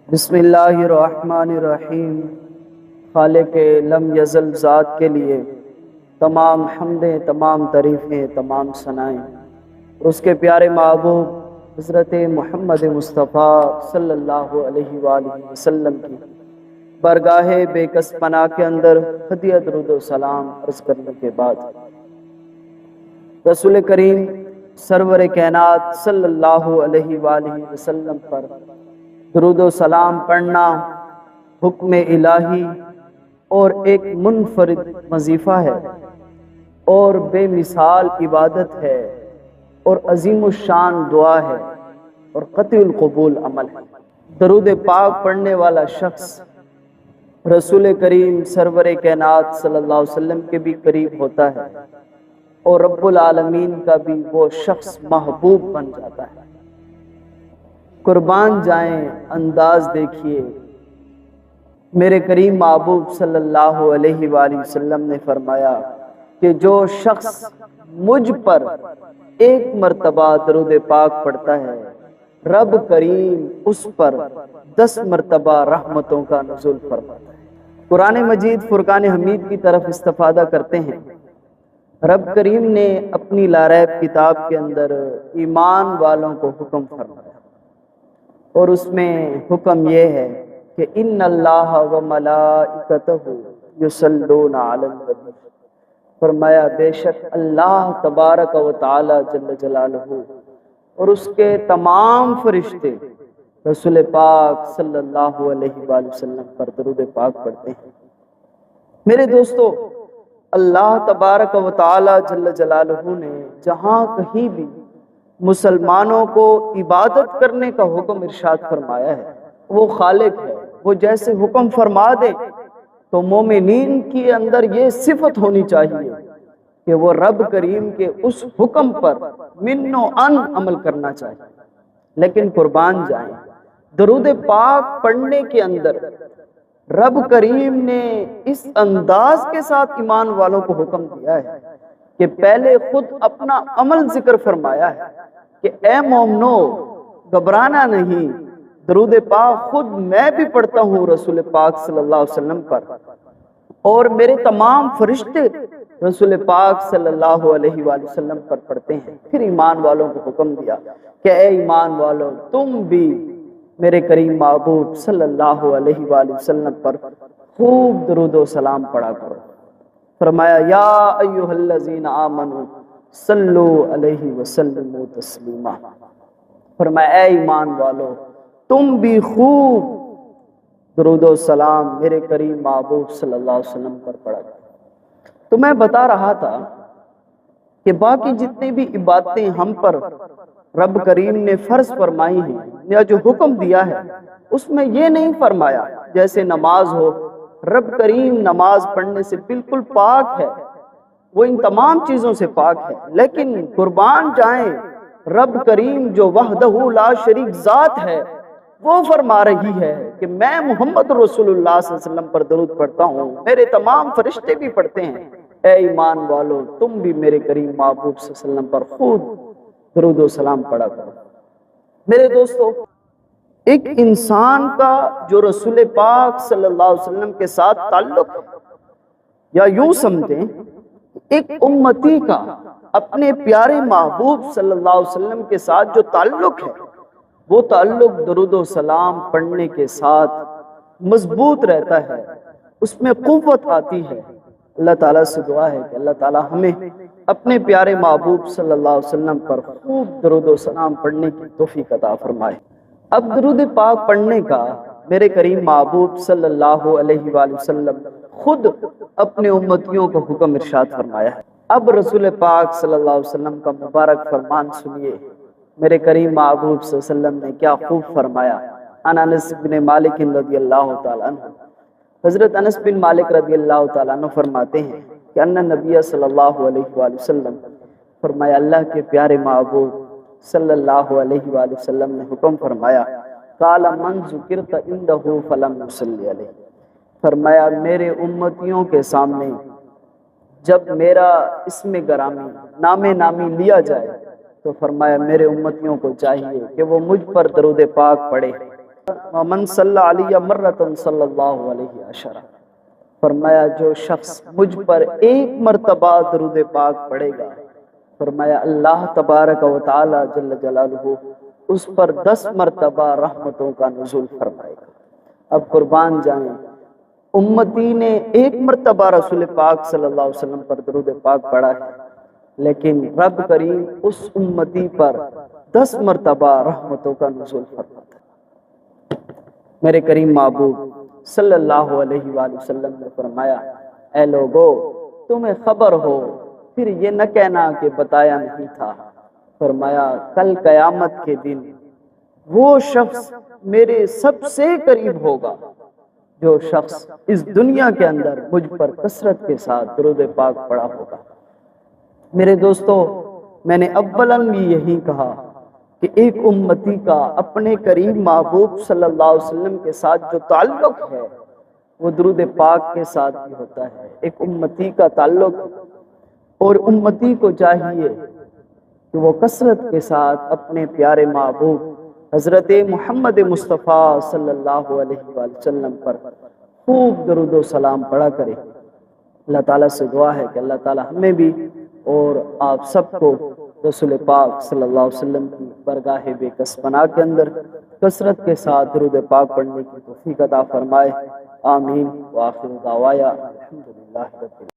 بسم اللہ الرحمن الرحیم۔ خالق لم یزل ذات کے لیے تمام حمدیں، تمام تعریفیں، تمام ثنائیں اس کے پیارے محبوب حضرت محمد مصطفیٰ صلی اللہ علیہ وآلہ وسلم کی بارگاہ بے کس پناہ کے اندر ہدیہ درود و سلام عرض کرنے کے بعد رسول کریم سرور کائنات صلی اللہ علیہ وآلہ وسلم پر درود و سلام پڑھنا حکم الہی اور ایک منفرد وظیفہ ہے اور بے مثال عبادت ہے اور عظیم الشان دعا ہے اور قطع القبول عمل ہے۔ درود پاک پڑھنے والا شخص رسول کریم سرور کائنات صلی اللہ علیہ وسلم کے بھی قریب ہوتا ہے اور رب العالمین کا بھی وہ شخص محبوب بن جاتا ہے۔ قربان جائیں انداز دیکھیے، میرے کریم محبوب صلی اللہ علیہ وآلہ وسلم نے فرمایا کہ جو شخص مجھ پر ایک مرتبہ درود پاک پڑھتا ہے رب کریم اس پر 10 مرتبہ رحمتوں کا نزول فرماتا ہے۔ قرآن مجید فرقان حمید کی طرف استفادہ کرتے ہیں۔ رب کریم نے اپنی لاریب کتاب کے اندر ایمان والوں کو حکم فرمایا اور اس میں حکم یہ ہے کہ ان اللہ و ملائکتہ یصلون علی النبی، فرمایا بے شک اللہ تبارک و تعالی جل جلالہ اور اس کے تمام فرشتے رسول پاک صلی اللہ علیہ وآلہ وسلم پر درود پاک پڑھتے ہیں۔ میرے دوستو، اللہ تبارک و تعالی جل جلالہ نے جہاں کہیں بھی مسلمانوں کو عبادت کرنے کا حکم ارشاد فرمایا ہے، وہ خالق ہے، وہ جیسے حکم فرما دے تو مومنین کے اندر یہ صفت ہونی چاہیے کہ وہ رب کریم کے اس حکم پر من و ان عمل کرنا چاہیے۔ لیکن قربان جائیں، درود پاک پڑھنے کے اندر رب کریم نے اس انداز کے ساتھ ایمان والوں کو حکم دیا ہے کہ پہلے خود اپنا عمل ذکر فرمایا ہے کہ اے مومنو گھبرانا نہیں، درود پاک خود میں بھی پڑھتا ہوں رسول پاک صلی اللہ علیہ وسلم پر اور میرے تمام فرشتے رسول پاک صلی اللہ علیہ وآلہ وسلم پر پڑھتے ہیں۔ پھر ایمان والوں کو حکم دیا کہ اے ایمان والوں تم بھی میرے کریم محبوب صلی اللہ علیہ وآلہ وسلم پر خوب درود و سلام پڑھا کرو۔ فرمایا یا ایھا الذین آمنوا صلو علیہ وسلم تسلیما، فرمایا اے ایمان والو تم بھی خوب درود و سلام میرے کریم محبوب صلی اللہ علیہ وسلم پر پڑھا کرو۔ تو میں بتا رہا تھا کہ باقی جتنے بھی عبادتیں ہم پر رب کریم نے فرض فرمائی ہیں یا جو حکم دیا ہے اس میں یہ نہیں فرمایا جیسے نماز ہو، رب کریم نماز پڑھنے سے بالکل پاک ہے، وہ ان تمام چیزوں سے پاک ہے، لیکن قربان جائیں رب کریم جو وحدہ لا شریک ذات ہے وہ فرما رہی ہے کہ میں محمد رسول اللہ صلی اللہ علیہ وسلم پر درود پڑھتا ہوں، میرے تمام فرشتے بھی پڑھتے ہیں۔ اے ایمان والو تم بھی میرے کریم محبوب صلی اللہ علیہ وسلم پر خود درود و سلام پڑھا کرو۔ میرے دوستو، ایک انسان کا جو رسول پاک صلی اللہ علیہ وسلم کے ساتھ تعلق ہے، یا یوں سمجھیں ایک امتی کا اپنے پیارے محبوب صلی اللہ علیہ وسلم کے ساتھ جو تعلق ہے وہ تعلق درود و سلام پڑھنے کے ساتھ مضبوط رہتا ہے، اس میں قوت آتی ہے۔ اللہ تعالیٰ سے دعا ہے کہ اللہ تعالیٰ ہمیں اپنے پیارے محبوب صلی اللہ علیہ وسلم پر خوب درود و سلام پڑھنے کی توفیق عطا فرمائے۔ اب درود پاک پڑھنے کا میرے کریم محبوب صلی اللہ علیہ وآلہ وسلم خود اپنے امتیوں کو حکم ارشاد فرمایا ہے۔ اب رسول پاک صلی اللہ علیہ وسلم کا مبارک فرمان سنیے، میرے کریم محبوب صلی اللہ علیہ وسلم نے کیا خوب فرمایا۔ انس بن مالک رضی اللہ تعالیٰ عنہ، حضرت انس بن مالک رضی اللہ تعالیٰ عنہ فرماتے ہیں کہ ان نبی صلی اللہ علیہ وآلہ وسلم، فرمایا اللہ کے پیارے محبوب صلی اللہ علیہ وآلہ وسلم نے حکم فرمایا قال من ذکرت عنده فلم يصلی علیہ، فرمایا میرے امتیوں کے سامنے جب میرا اسم گرامی نام نامی لیا جائے تو فرمایا میرے امتیوں کو چاہیے کہ وہ مجھ پر درود پاک پڑھے ومن صلی علی مرۃ صلی اللہ علیہ عشرہ، فرمایا جو شخص مجھ پر ایک مرتبہ درود پاک پڑھے گا، فرمایا اللہ تبارک و تعالی جل جلالہ اس پر 10 مرتبہ رحمتوں کا نزول فرمائے گا۔ اب قربان جائیں، امتی نے ایک مرتبہ رسول پاک صلی اللہ علیہ وسلم پر درود پاک پڑھا ہے، لیکن رب کریم اس امتی پر 10 مرتبہ رحمتوں کا نزول فرماتا ہے۔ میرے کریم محبوب صلی اللہ علیہ وآلہ وسلم نے فرمایا، اے لوگو تمہیں خبر ہو پھر یہ نہ کہنا کہ بتایا نہیں تھا۔ فرمایا کل قیامت کے دن وہ شخص میرے سب سے قریب ہوگا جو شخص اس دنیا کے اندر مجھ پر کثرت کے ساتھ درود پاک پڑھا ہوگا۔ میرے دوستو، میں نے اولاً بھی یہی کہا کہ ایک امتی کا اپنے قریب محبوب صلی اللہ علیہ وسلم کے ساتھ جو تعلق ہے وہ درود پاک کے ساتھ بھی ہوتا ہے۔ ایک امتی کا تعلق، اور امتی کو چاہیے کہ وہ کثرت کے ساتھ اپنے پیارے محبوب حضرت محمد مصطفیٰ صلی اللہ علیہ وآلہ وسلم پر خوب درود و سلام پڑھا کرے۔ اللہ تعالیٰ سے دعا ہے کہ اللہ تعالیٰ ہمیں بھی اور آپ سب کو رسول پاک صلی اللہ علیہ وسلم کی برگاہ بے کس پناہ کے اندر کثرت کے ساتھ درود پاک پڑھنے کی توفیق عطا فرمائے۔ آمین۔ وآخر دعوایا الحمدللہ رب العالمین۔